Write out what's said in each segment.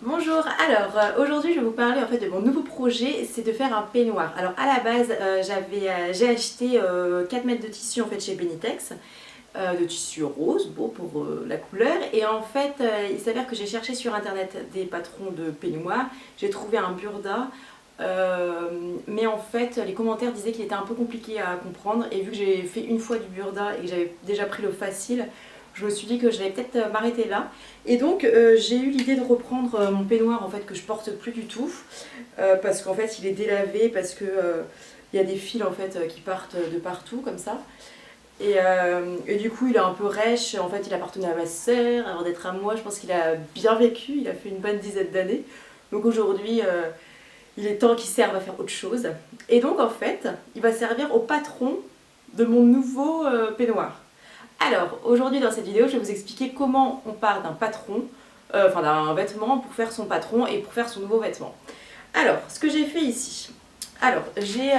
Bonjour, alors aujourd'hui je vais vous parler en fait de mon nouveau projet, c'est de faire un peignoir. Alors à la base j'ai acheté 4 mètres de tissu en fait chez Benitex, de tissu rose, beau pour la couleur, et en fait il s'avère que j'ai cherché sur internet des patrons de peignoir, j'ai trouvé un burda, mais en fait les commentaires disaient qu'il était un peu compliqué à comprendre, et vu que j'ai fait une fois du burda et que j'avais déjà pris le facile, je me suis dit que j'allais peut-être m'arrêter là. Et donc j'ai eu l'idée de reprendre mon peignoir en fait que je porte plus du tout parce qu'en fait il est délavé, parce que il y a des fils en fait qui partent de partout comme ça. Et du coup il est un peu rêche, en fait il appartenait à ma sœur avant d'être à moi, je pense qu'il a bien vécu, il a fait une bonne dizaine d'années. Donc aujourd'hui il est temps qu'il serve à faire autre chose. Et donc en fait il va servir au patron de mon nouveau peignoir. Alors, aujourd'hui dans cette vidéo, je vais vous expliquer comment on part d'un patron, enfin d'un vêtement pour faire son patron et pour faire son nouveau vêtement. Alors, ce que j'ai fait ici. Alors, j'ai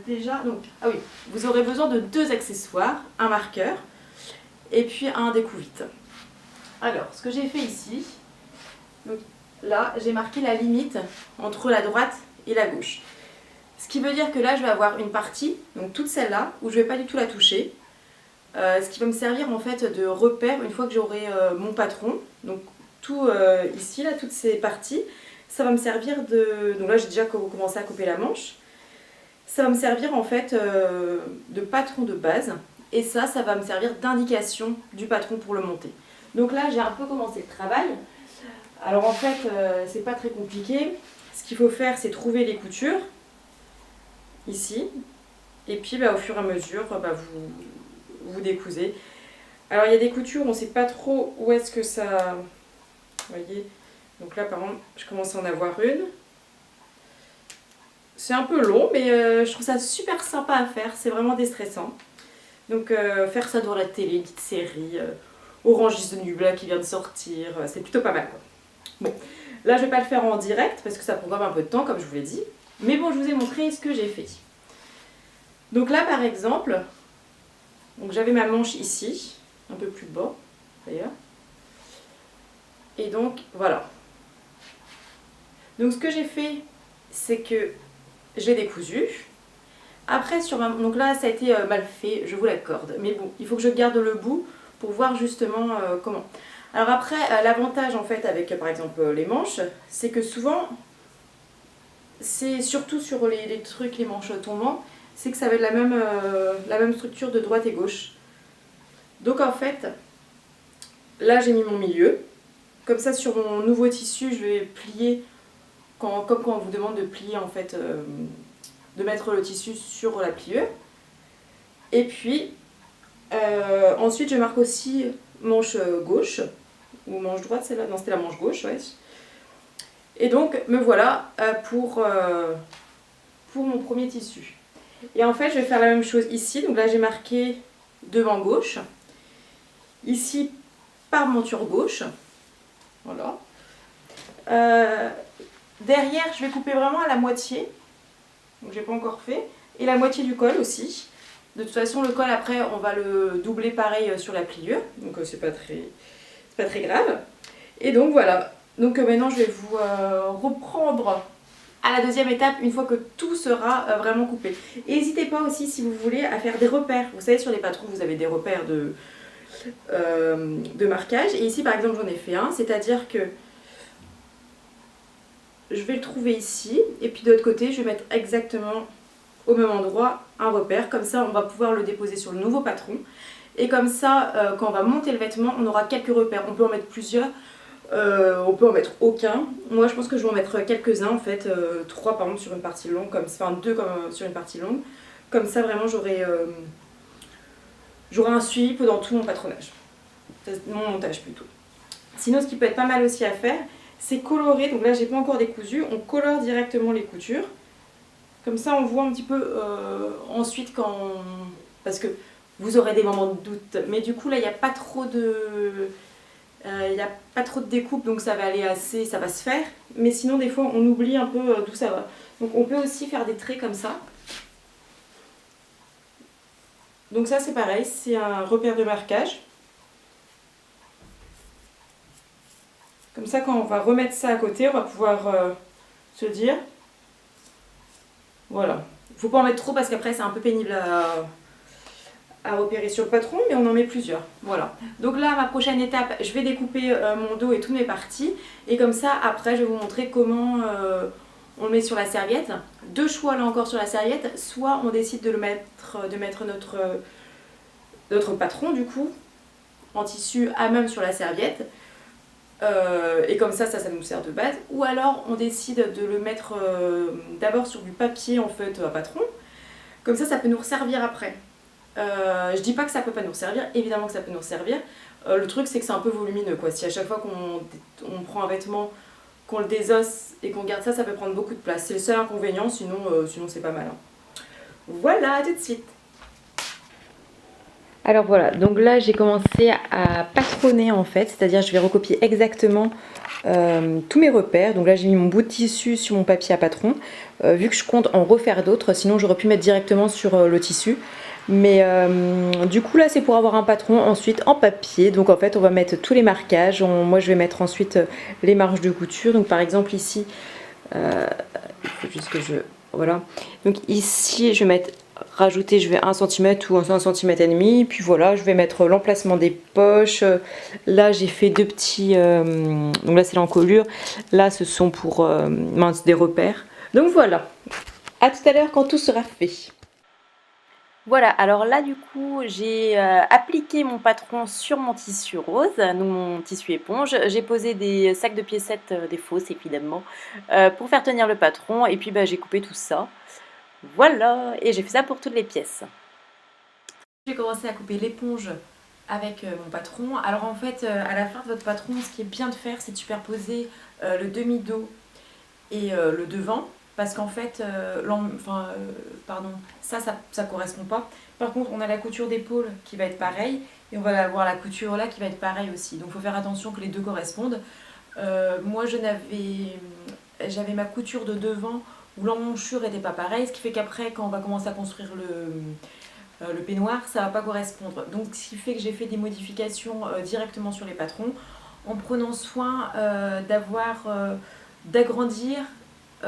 déjà... Donc, ah oui, vous aurez besoin de deux accessoires, un marqueur et puis un découvite. Alors, ce que j'ai fait ici, donc là, j'ai marqué la limite entre la droite et la gauche. Ce qui veut dire que là, je vais avoir une partie, donc toute celle-là, où je ne vais pas du tout la toucher. Ce qui va me servir en fait de repère une fois que j'aurai mon patron. Donc tout ici, là, toutes ces parties, ça va me servir de... Donc là j'ai déjà commencé à couper la manche. Ça va me servir en fait de patron de base. Et ça va me servir d'indication du patron pour le monter. Donc là j'ai un peu commencé le travail. Alors en fait c'est pas très compliqué. Ce qu'il faut faire c'est trouver les coutures. Ici. Et puis au fur et à mesure vous décousez. Alors il y a des coutures, on ne sait pas trop où est-ce que ça... Vous voyez. Donc là par exemple, je commence à en avoir une. C'est un peu long, mais je trouve ça super sympa à faire, c'est vraiment déstressant. Donc faire ça devant la télé, une petite série, Orange is the New Black qui vient de sortir, c'est plutôt pas mal quoi. Bon, là je vais pas le faire en direct parce que ça prend quand même un peu de temps comme je vous l'ai dit. Mais bon, je vous ai montré ce que j'ai fait. Donc là par exemple, j'avais ma manche ici, un peu plus bas d'ailleurs. Et donc voilà. Donc ce que j'ai fait, c'est que j'ai décousu. Après donc là ça a été mal fait, je vous l'accorde. Mais bon, il faut que je garde le bout pour voir justement comment. Alors après, l'avantage en fait avec par exemple les manches, c'est que souvent, c'est surtout sur les trucs, les manches tombants, c'est que ça va être la même structure de droite et gauche. Donc en fait, là j'ai mis mon milieu. Comme ça sur mon nouveau tissu, je vais plier, comme quand on vous demande de plier en fait, de mettre le tissu sur la pliure. Et puis ensuite je marque aussi manche gauche, ou manche droite, celle-là, non c'était la manche gauche, ouais. Et donc me voilà pour mon premier tissu. Et en fait je vais faire la même chose ici, donc là j'ai marqué devant gauche, ici par monture gauche, voilà. Derrière je vais couper vraiment à la moitié, donc j'ai pas encore fait, et la moitié du col aussi. De toute façon le col après on va le doubler pareil sur la pliure, donc c'est pas très grave. Et donc voilà, donc maintenant je vais vous reprendre à la deuxième étape une fois que tout sera vraiment coupé. Et n'hésitez pas aussi si vous voulez à faire des repères. Vous savez sur les patrons vous avez des repères de marquage, et ici par exemple j'en ai fait un, c'est-à-dire que je vais le trouver ici, et puis de l'autre côté je vais mettre exactement au même endroit un repère, comme ça on va pouvoir le déposer sur le nouveau patron, et comme ça quand on va monter le vêtement on aura quelques repères. On peut en mettre plusieurs, on peut en mettre aucun. Moi je pense que je vais en mettre quelques-uns en fait, 3 par exemple sur une partie longue, enfin 2 comme, sur une partie longue, comme ça vraiment j'aurai un suivi pendant tout mon patronage, mon montage plutôt. Sinon ce qui peut être pas mal aussi à faire, c'est colorer. Donc là j'ai pas encore décousu, on colore directement les coutures. Comme ça on voit un petit peu ensuite quand... Parce que vous aurez des moments de doute. Mais du coup là il n'y a pas trop de... découpe, donc ça va aller assez, ça va se faire. Mais sinon des fois on oublie un peu d'où ça va. Donc on peut aussi faire des traits comme ça. Donc ça c'est pareil, c'est un repère de marquage. Comme ça, quand on va remettre ça à côté, on va pouvoir se dire, voilà. Il ne faut pas en mettre trop parce qu'après c'est un peu pénible à repérer sur le patron, mais on en met plusieurs. Voilà. Donc là, ma prochaine étape, je vais découper mon dos et toutes mes parties. Et comme ça, après, je vais vous montrer comment on le met sur la serviette. Deux choix là encore sur la serviette. Soit on décide de mettre notre patron du coup en tissu à même sur la serviette. Et comme ça nous sert de base. Ou alors on décide de le mettre d'abord sur du papier en fait à patron. Comme ça peut nous servir après. Je dis pas que ça peut pas nous servir, évidemment que ça peut nous servir. Le truc c'est que c'est un peu volumineux quoi. Si à chaque fois qu'on prend un vêtement, qu'on le désosse et qu'on garde ça, ça peut prendre beaucoup de place. C'est le seul inconvénient, sinon c'est pas mal. Hein. Voilà, à tout de suite. Alors voilà, donc là j'ai commencé à patronner en fait, c'est-à-dire je vais recopier exactement tous mes repères. Donc là j'ai mis mon bout de tissu sur mon papier à patron, vu que je compte en refaire d'autres, sinon j'aurais pu mettre directement sur le tissu. Mais du coup là c'est pour avoir un patron ensuite en papier. Donc en fait on va mettre tous les marquages. Moi je vais mettre ensuite les marges de couture. Donc par exemple ici, il faut juste que je... Voilà. Donc ici je vais mettre... Rajouter, je vais 1 cm ou 1 cm et demi. Puis voilà, je vais mettre l'emplacement des poches. Là j'ai fait deux petits... donc là c'est l'encolure. Là ce sont pour mince, des repères. Donc voilà. À tout à l'heure quand tout sera fait. Voilà, alors là du coup j'ai appliqué mon patron sur mon tissu rose, donc mon tissu éponge. J'ai posé des sacs de piécettes, des fausses évidemment, pour faire tenir le patron. Et puis j'ai coupé tout ça. Voilà, et j'ai fait ça pour toutes les pièces. J'ai commencé à couper l'éponge avec mon patron. Alors en fait, à la fin de votre patron, ce qui est bien de faire, c'est de superposer le demi-dos et le devant. Parce qu'en fait, ça correspond pas. Par contre, on a la couture d'épaule qui va être pareille. Et on va avoir la couture là qui va être pareille aussi. Donc il faut faire attention que les deux correspondent. Moi, j'avais ma couture de devant où l'emmanchure n'était pas pareille. Ce qui fait qu'après, quand on va commencer à construire le peignoir, ça ne va pas correspondre. Donc ce qui fait que j'ai fait des modifications directement sur les patrons en prenant soin d'agrandir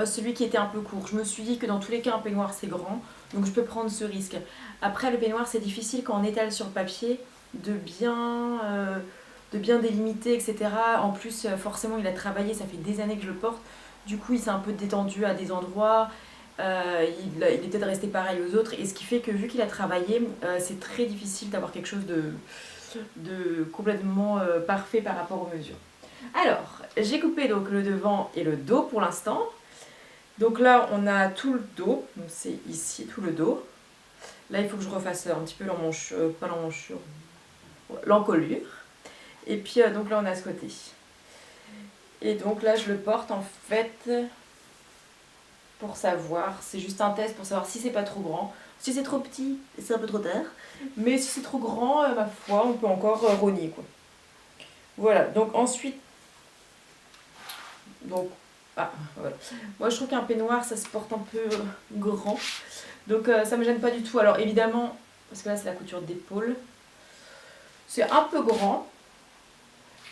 celui qui était un peu court. Je me suis dit que dans tous les cas un peignoir c'est grand, donc je peux prendre ce risque. Après le peignoir c'est difficile quand on étale sur le papier de bien délimiter, etc. En plus forcément il a travaillé, ça fait des années que je le porte, du coup il s'est un peu détendu à des endroits, il est peut-être resté pareil aux autres, et ce qui fait que vu qu'il a travaillé, c'est très difficile d'avoir quelque chose de complètement parfait par rapport aux mesures. Alors, j'ai coupé donc le devant et le dos pour l'instant. Donc là, on a tout le dos, donc c'est ici tout le dos. Là, il faut que je refasse un petit peu l'emmanchure, pas l'emmanchure, l'encolure. Et puis donc là, on a ce côté. Et donc là, je le porte en fait pour savoir, c'est juste un test pour savoir si c'est pas trop grand. Si c'est trop petit, c'est un peu trop tard. Mais si c'est trop grand, ma foi, on peut encore rogner quoi. Voilà, donc ensuite, donc, voilà. Moi je trouve qu'un peignoir ça se porte un peu grand, donc ça me gêne pas du tout. Alors évidemment, parce que là c'est la couture d'épaule, c'est un peu grand,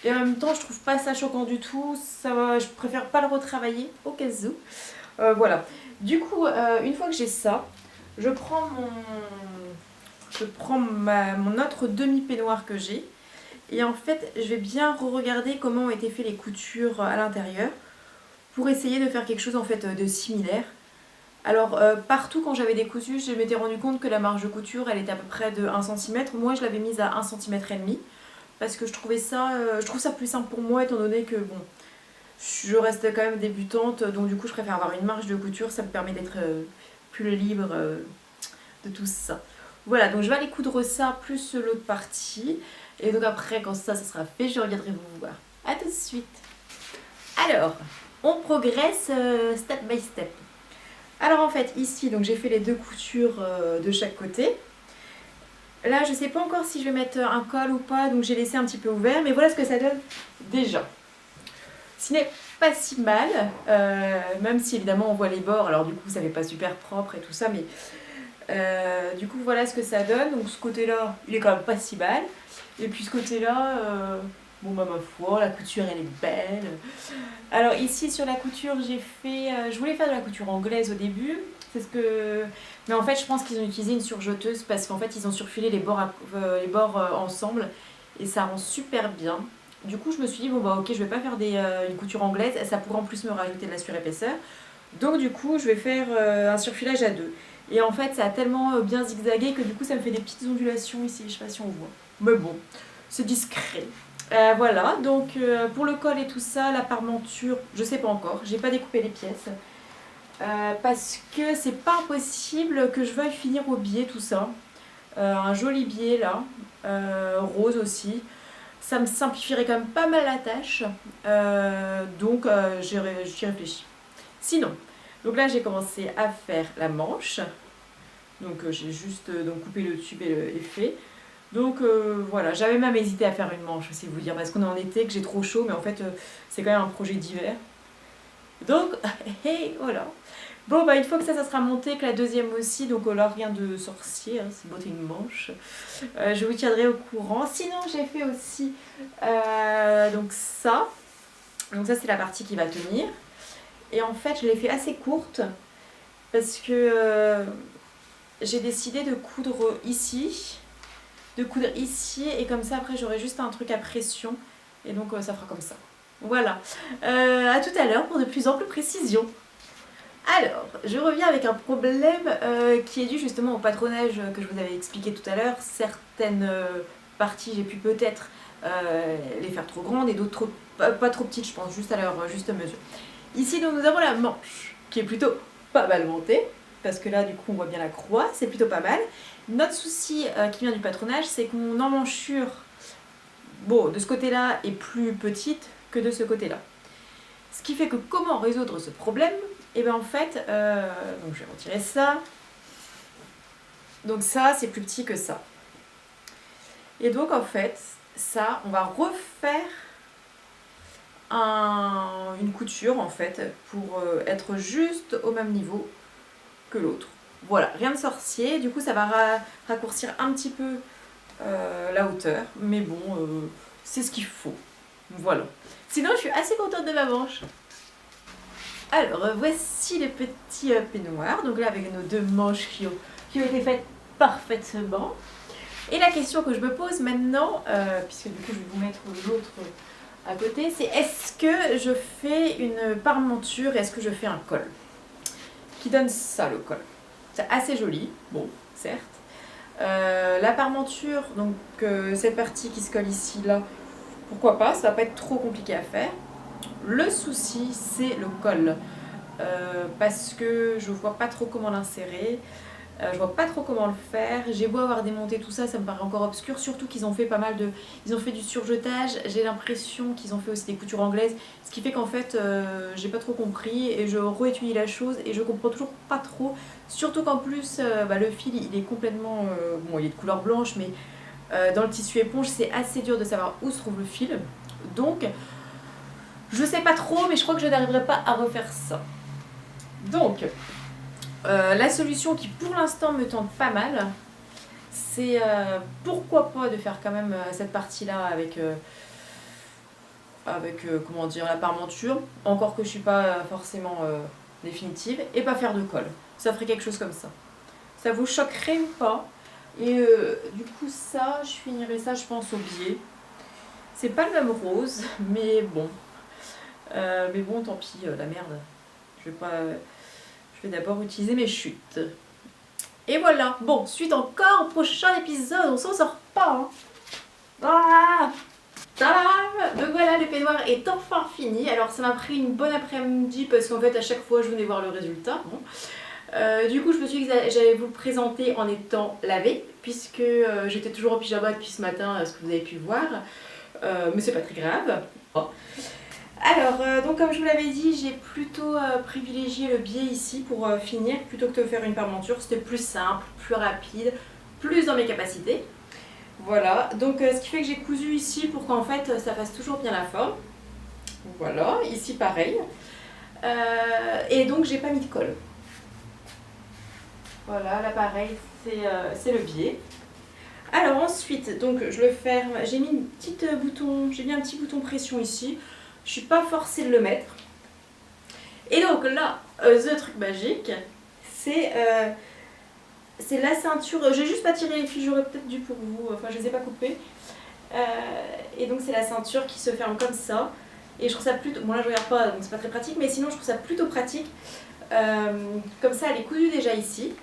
et en même temps je trouve pas ça choquant du tout, je préfère pas le retravailler au cas où. Voilà, du coup une fois que j'ai ça, je prends mon autre demi-peignoir que j'ai. Et en fait, je vais bien re-regarder comment ont été faites les coutures à l'intérieur pour essayer de faire quelque chose en fait de similaire. Alors partout quand j'avais décousu, je m'étais rendu compte que la marge de couture elle était à peu près de 1 cm. Moi je l'avais mise à 1,5 cm parce que je trouve ça plus simple pour moi étant donné que bon, je reste quand même débutante, donc du coup je préfère avoir une marge de couture, ça me permet d'être plus libre de tout ça. Voilà, donc je vais aller coudre ça plus l'autre partie. Et donc après, quand ça sera fait, je reviendrai vous voir. A tout de suite. Alors, on progresse step by step. Alors en fait, ici, donc j'ai fait les deux coutures de chaque côté. Là, je sais pas encore si je vais mettre un col ou pas, donc j'ai laissé un petit peu ouvert. Mais voilà ce que ça donne déjà. Ce n'est pas si mal, même si évidemment on voit les bords. Alors du coup, ça fait pas super propre et tout ça, mais du coup, voilà ce que ça donne. Donc ce côté-là, il est quand même pas si mal. Et puis ce côté-là, Bon bah ma foi, la couture elle est belle. Alors ici sur la couture j'ai fait... je voulais faire de la couture anglaise au début. C'est ce que... Mais en fait je pense qu'ils ont utilisé une surjeteuse parce qu'en fait ils ont surfilé les bords, ensemble. Et ça rend super bien. Du coup je me suis dit bon bah ok je vais pas faire une couture anglaise. Ça pourrait en plus me rajouter de la surépaisseur. Donc du coup je vais faire un surfilage à deux. Et en fait ça a tellement bien zigzagué que du coup ça me fait des petites ondulations ici. Je sais pas si on voit. Mais bon, c'est discret. Voilà, donc pour le col et tout ça, la parmenture, je sais pas encore, j'ai pas découpé les pièces. Parce que c'est pas impossible que je veuille finir au biais tout ça. Un joli biais là, rose aussi. Ça me simplifierait quand même pas mal la tâche. Donc j'y réfléchis. Sinon, donc là j'ai commencé à faire la manche. Donc j'ai juste coupé le tube et fait. Donc voilà, j'avais même hésité à faire une manche, c'est vous dire, parce qu'on est en été, que j'ai trop chaud, mais en fait c'est quand même un projet d'hiver. Donc, hey, voilà. Bon, bah une fois que ça sera monté, que la deuxième aussi, donc là rien de sorcier, hein, c'est beauté une manche. Je vous tiendrai au courant. Sinon, j'ai fait aussi donc ça. Donc ça c'est la partie qui va tenir. Et en fait, je l'ai fait assez courte, parce que j'ai décidé de coudre ici. Et comme ça après j'aurai juste un truc à pression et donc ça fera comme ça. Voilà, à tout à l'heure pour de plus amples précisions. Alors, je reviens avec un problème qui est dû justement au patronage que je vous avais expliqué tout à l'heure. Certaines parties j'ai pu peut-être les faire trop grandes et d'autres pas trop petites, je pense, juste à leur juste mesure. Ici donc nous avons la manche qui est plutôt pas mal montée, parce que là du coup on voit bien la croix, c'est plutôt pas mal. Notre souci qui vient du patronage, c'est que mon emmanchure, bon, de ce côté-là est plus petite que de ce côté-là. Ce qui fait que comment résoudre ce problème? Et bien en fait, donc je vais retirer ça. Donc ça, c'est plus petit que ça. Et donc en fait, ça, on va refaire une couture en fait pour être juste au même niveau que l'autre. Voilà, rien de sorcier, du coup ça va raccourcir un petit peu la hauteur, mais bon, c'est ce qu'il faut. Voilà. Sinon, je suis assez contente de ma manche. Alors, voici les petits peignoirs, donc là avec nos deux manches qui ont été faites parfaitement. Et la question que je me pose maintenant, puisque du coup je vais vous mettre l'autre à côté, c'est est-ce que je fais une parmenture et est-ce que je fais un col qui donne ça, le col. C'est assez joli, bon, certes. La parmenture, donc cette partie qui se colle ici, là, pourquoi pas, ça va pas être trop compliqué à faire. Le souci, c'est le col. Parce que je vois pas trop comment l'insérer. Je vois pas trop comment le faire. J'ai beau avoir démonté tout ça, ça me paraît encore obscur. Surtout qu'ils ont fait pas mal de... Ils ont fait du surjetage. J'ai l'impression qu'ils ont fait aussi des coutures anglaises. Ce qui fait qu'en fait, j'ai pas trop compris. Et je réétudie la chose et je comprends toujours pas trop. Surtout qu'en plus, le fil, il est complètement... bon, il est de couleur blanche, mais dans le tissu éponge, c'est assez dur de savoir où se trouve le fil. Donc, je sais pas trop, mais je crois que je n'arriverai pas à refaire ça. Donc... la solution qui pour l'instant me tente pas mal, c'est pourquoi pas de faire quand même cette partie-là avec, comment dire, la parmenture, encore que je suis pas forcément définitive, et pas faire de colle. Ça ferait quelque chose comme ça. Ça vous choquerait ou pas? Et du coup ça, je finirai ça je pense au biais. C'est pas le même rose, mais bon. Tant pis, la merde. Je vais pas... Je vais d'abord utiliser mes chutes. Et voilà. Bon, suite encore au prochain épisode. On s'en sort pas. Hein. Ah, tadam. Donc voilà, le peignoir est enfin fini. Alors ça m'a pris une bonne après-midi parce qu'en fait à chaque fois je venais voir le résultat. Bon. Du coup je me suis dit que j'allais vous le présenter en étant lavé. Puisque j'étais toujours en pyjama depuis ce matin, ce que vous avez pu voir. Mais c'est pas très grave. Oh. Alors, donc comme je vous l'avais dit, j'ai plutôt privilégié le biais ici pour finir, plutôt que de faire une parmenture. C'était plus simple, plus rapide, plus dans mes capacités. Voilà, donc ce qui fait que j'ai cousu ici pour qu'en fait ça fasse toujours bien la forme. Voilà, ici pareil. Et donc j'ai pas mis de colle. Voilà, là pareil, c'est le biais. Alors ensuite, donc je le ferme, j'ai mis un petit bouton pression ici. Je suis pas forcée de le mettre. Et donc là, the truc magique, c'est la ceinture. J'ai juste pas tiré les fils, j'aurais peut-être dû pour vous, enfin je les ai pas coupés. Et donc c'est la ceinture qui se ferme comme ça. Et je trouve ça plutôt, bon là je regarde pas donc c'est pas très pratique, mais sinon je trouve ça plutôt pratique. Comme ça elle est cousue déjà ici.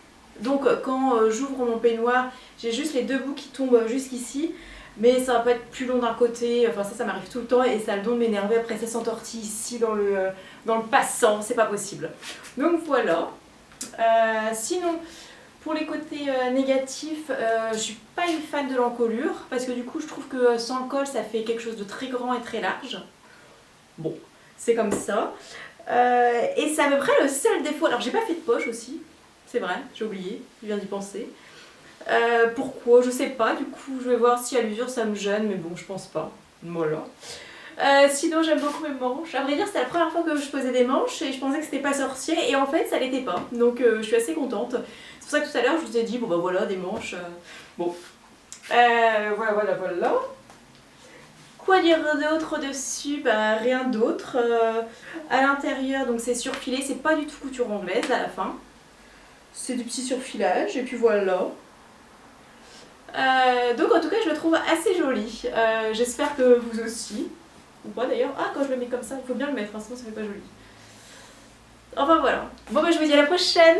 Donc quand j'ouvre mon peignoir, j'ai juste les deux bouts qui tombent jusqu'ici. Mais ça va pas être plus long d'un côté, enfin ça m'arrive tout le temps et ça a le don de m'énerver, après ça s'entortille ici dans le passant, c'est pas possible. Donc voilà. Sinon, pour les côtés négatifs, je suis pas une fan de l'encolure, parce que du coup je trouve que sans le col ça fait quelque chose de très grand et très large. Bon, c'est comme ça. Et c'est à peu près le seul défaut. Alors j'ai pas fait de poche aussi, c'est vrai, j'ai oublié, je viens d'y penser. Pourquoi? Je sais pas, du coup je vais voir si à l'usure ça me gêne, mais bon je pense pas. Voilà. Sinon j'aime beaucoup mes manches. À vrai dire c'était la première fois que je posais des manches et je pensais que c'était pas sorcier et en fait ça l'était pas. Donc je suis assez contente. C'est pour ça que tout à l'heure je vous ai dit bon bah voilà des manches. Bon. Voilà. Quoi dire d'autre dessus? Bah rien d'autre. À l'intérieur donc c'est surfilé, c'est pas du tout couture anglaise à la fin. C'est du petit surfilage et puis voilà. Donc en tout cas je le trouve assez joli, j'espère que vous aussi, ou pas d'ailleurs, ah quand je le mets comme ça, il faut bien le mettre, hein, sinon ça fait pas joli. Enfin voilà, bon bah je vous dis à la prochaine.